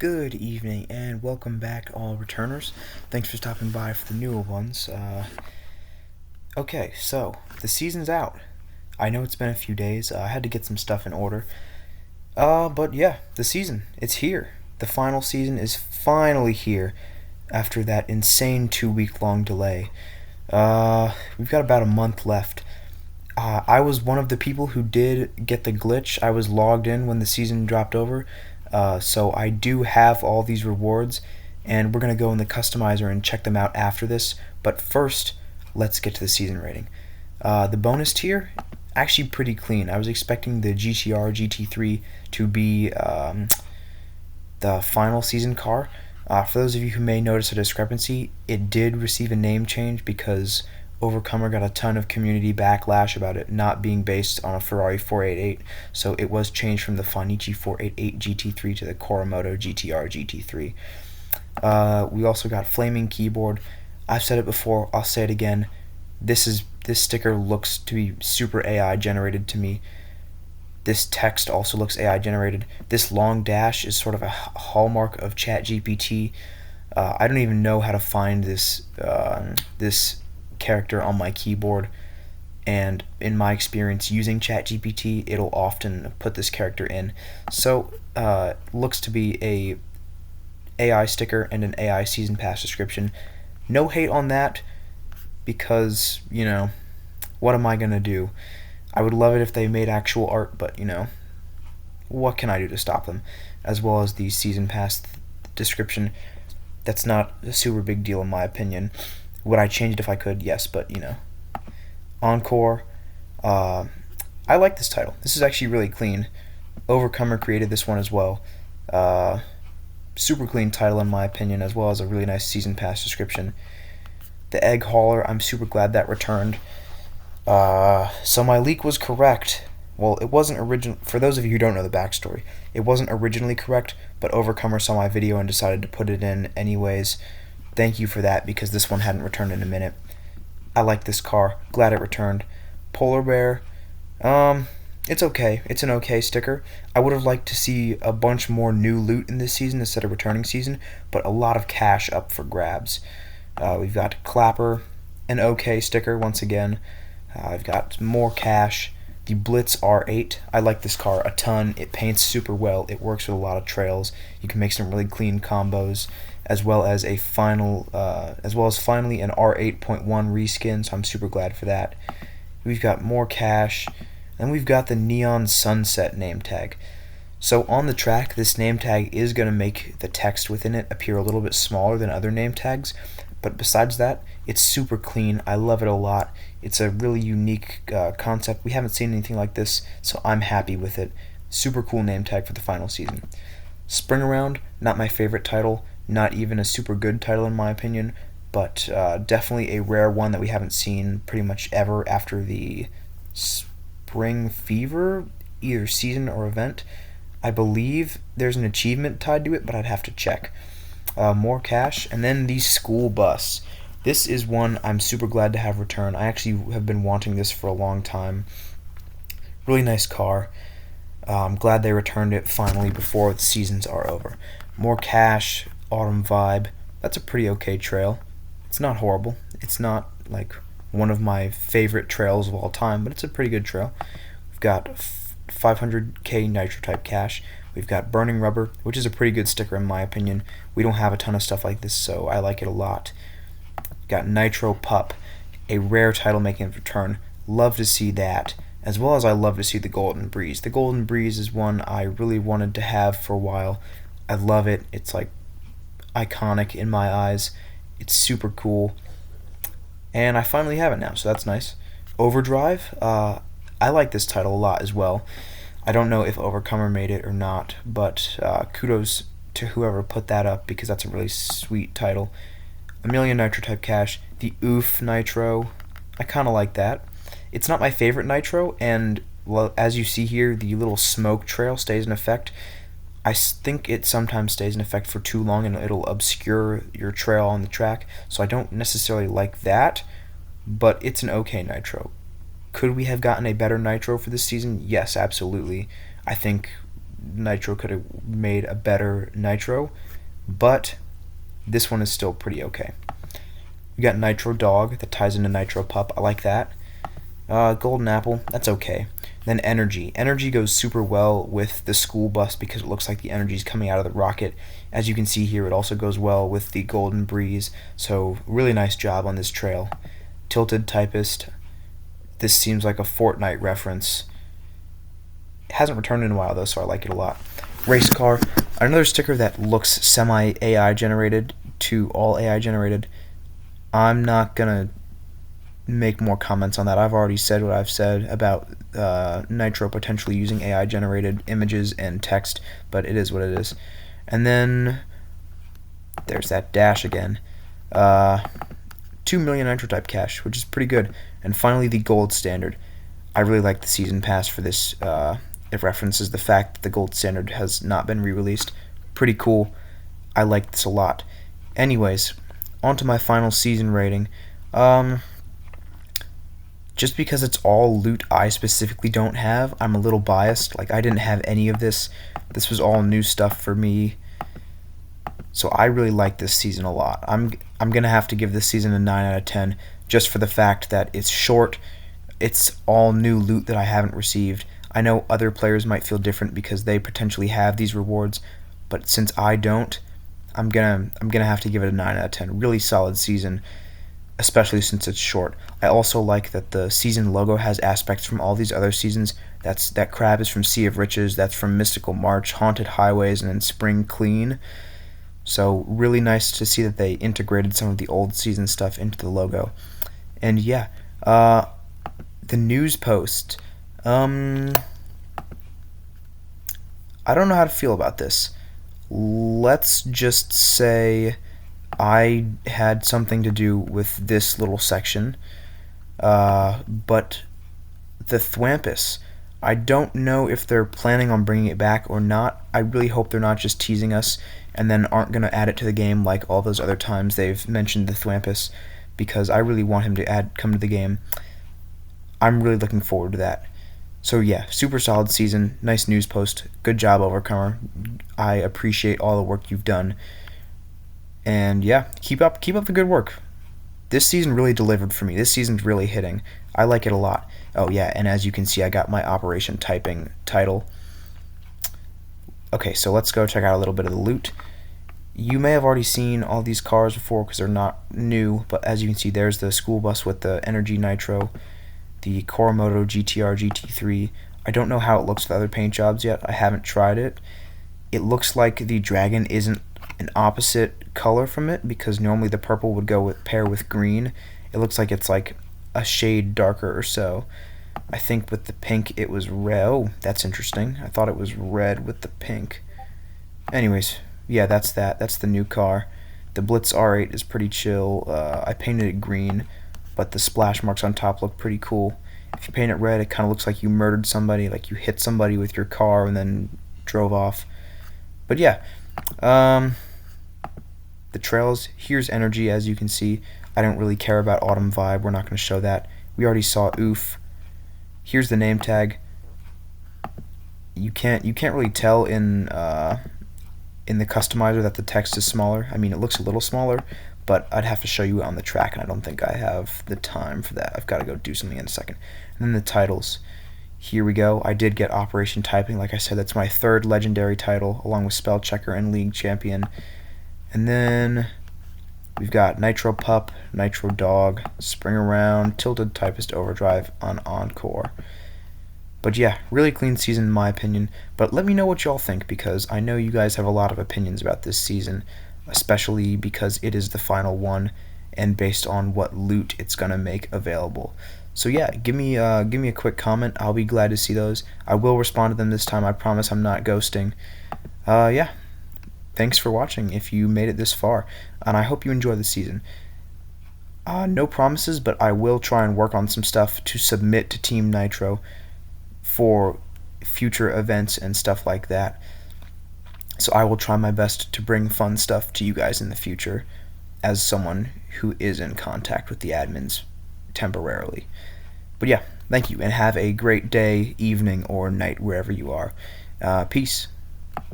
Good evening and welcome back, all returners. Thanks for stopping by for the newer ones. Okay, so the season's out. I know it's been a few days. I had to get some stuff in order. But yeah, the season, it's here. The final season is finally here after that insane 2 week long delay. We've got about a month left. I was one of the people who did get the glitch. I was logged in when the season dropped over, so I do have all these rewards, and we're going to go in the customizer and check them out after this. But first, let's get to the season rating. The bonus tier, actually pretty clean. I was expecting the GTR GT3 to be the final season car. For those of you who may notice a discrepancy, it did receive a name change because Overcomer got a ton of community backlash about it not being based on a Ferrari 488, so it was changed from the Fanichi 488 GT3 to the Coromoto GTR GT3. We also got flaming keyboard. I've said it before, I'll say it again. This sticker looks to be super AI generated to me. This text also looks AI generated. This long dash is sort of a hallmark of ChatGPT. I don't even know how to find this character on my keyboard, and in my experience using ChatGPT, it'll often put this character in. So looks to be a AI sticker and an AI season pass description. No hate on that, because what am I gonna do? I would love it if they made actual art, but what can I do to stop them? As well as the season pass description, that's not a super big deal in my opinion. Would I change it if I could? Yes, but Encore. I like this title. This is actually really clean. Overcomer created this one as well. Super clean title in my opinion, as well as a really nice season pass description. The Egg Hauler, I'm super glad that returned. So my leak was correct. Well, it wasn't original. For those of you who don't know the backstory, it wasn't originally correct, but Overcomer saw my video and decided to put it in anyways. Thank you for that, because this one hadn't returned in a minute. I like this car. Glad it returned. Polar Bear. It's okay. It's an okay sticker. I would have liked to see a bunch more new loot in this season instead of returning season, but a lot of cash up for grabs. We've got Clapper, an okay sticker once again. I've got more cash. The Blitz R8. I like this car a ton. It paints super well. It works with a lot of trails. You can make some really clean combos, as well as finally an R8.1 reskin. So I'm super glad for that. We've got more cash, and we've got the Neon Sunset name tag. So on the track, this name tag is going to make the text within it appear a little bit smaller than other name tags, but besides that, it's super clean. I love it a lot. It's a really unique concept. We haven't seen anything like this, so I'm happy with it. Super cool name tag for the final season. Spring Around, not my favorite title, not even a super good title in my opinion, but definitely a rare one that we haven't seen pretty much ever after the Spring Fever, either season or event. I believe there's an achievement tied to it, but I'd have to check. More cash, and then the school bus. This is one I'm super glad to have return. I actually have been wanting this for a long time. Really nice car. I'm glad they returned it finally before the seasons are over. More cash, autumn vibe. That's a pretty okay trail. It's not horrible. It's not like one of my favorite trails of all time, but it's a pretty good trail. We've got 500k nitro type cash. We've got Burning Rubber, which is a pretty good sticker in my opinion. We don't have a ton of stuff like this, so I like it a lot. Got Nitro Pup, a rare title making its return. Love to see that, as well as I love to see the Golden Breeze. The Golden Breeze is one I really wanted to have for a while. I love it. It's like iconic in my eyes. It's super cool, and I finally have it now, so that's nice. Overdrive, I like this title a lot as well. I don't know if Overcomer made it or not, but kudos to whoever put that up, because that's a really sweet title. A million nitro type cash. The Oof Nitro, I kind of like that. It's not my favorite nitro, and well, as you see here, the little smoke trail stays in effect. I think it sometimes stays in effect for too long and it'll obscure your trail on the track, so I don't necessarily like that, but it's an okay nitro. Could we have gotten a better nitro for this season? Yes, absolutely. I think Nitro could have made a better Nitro, but this one is still pretty okay. We got Nitro Dog that ties into Nitro Pup. I like that. Golden Apple, that's okay. Then Energy. Energy goes super well with the school bus because it looks like the energy is coming out of the rocket. As you can see here, it also goes well with the Golden Breeze. So really nice job on this trail. Tilted Typist. This seems like a Fortnite reference. It hasn't returned in a while though, so I like it a lot. Race Car. Another sticker that looks semi-AI generated to all AI generated. I'm not gonna make more comments on that. I've already said what I've said about Nitro potentially using AI generated images and text, but it is what it is. And then there's that dash again. 2 million Nitro type cash, which is pretty good. And finally the gold standard. I really like the season pass for this. It references the fact that the gold standard has not been re-released. Pretty cool. I like this a lot. Anyways, on to my final season rating. Just because it's all loot I specifically don't have, I'm a little biased. Like, I didn't have any of this. This was all new stuff for me. So I really like this season a lot. I'm going to have to give this season a 9 out of 10 just for the fact that it's short. It's all new loot that I haven't received. I know other players might feel different because they potentially have these rewards, but since I don't, I'm gonna have to give it a 9 out of 10. Really solid season, especially since it's short. I also like that the season logo has aspects from all these other seasons. That crab is from Sea of Riches, that's from Mystical March, Haunted Highways, and then Spring Clean. So really nice to see that they integrated some of the old season stuff into the logo. And yeah, the news post. I don't know how to feel about this. Let's just say I had something to do with this little section, but the Thwampus, I don't know if they're planning on bringing it back or not. I really hope they're not just teasing us and then aren't going to add it to the game like all those other times they've mentioned the Thwampus, because I really want him to come to the game. I'm really looking forward to that. So yeah, super solid season, nice news post, good job Overcomer. I appreciate all the work you've done. And yeah, keep up the good work. This season really delivered for me. This season's really hitting. I like it a lot. Oh yeah, and as you can see, I got my Operation Typing title. Okay, so let's go check out a little bit of the loot. You may have already seen all these cars before because they're not new, but as you can see, there's the school bus with the Energy Nitro, the Coromoto GTR GT3. I don't know how it looks with other paint jobs yet. I haven't tried it. It looks like the dragon isn't an opposite color from it, because normally the purple would go pair with green. It looks like it's like a shade darker or so. I think with the pink it was red. Oh, that's interesting. I thought it was red with the pink. Anyways, yeah, that's the new car. The Blitz R8 is pretty chill. I painted it green, but the splash marks on top look pretty cool. If you paint it red, it kind of looks like you murdered somebody, like you hit somebody with your car and then drove off. But yeah, the trails, here's Energy, as you can see. I don't really care about Autumn Vibe, we're not going to show that. We already saw Oof. Here's the name tag. You can't really tell in the customizer that the text is smaller. I mean, it looks a little smaller, but I'd have to show you on the track, and I don't think I have the time for that. I've got to go do something in a second. And then the titles. Here we go. I did get Operation Typing. Like I said, that's my third legendary title, along with Spell Checker and League Champion. And then we've got Nitro Pup, Nitro Dog, Spring Around, Tilted Typist Overdrive on Encore. But yeah, really clean season in my opinion. But let me know what y'all think, because I know you guys have a lot of opinions about this season, especially because it is the final one and based on what loot it's gonna make available. So yeah, give me a quick comment. I'll be glad to see those. I will respond to them this time. I promise I'm not ghosting. Yeah, thanks for watching if you made it this far, and I hope you enjoy the season. No promises, but I will try and work on some stuff to submit to Team Nitro for future events and stuff like that. So I will try my best to bring fun stuff to you guys in the future as someone who is in contact with the admins temporarily. But yeah, thank you, and have a great day, evening, or night wherever you are. Peace.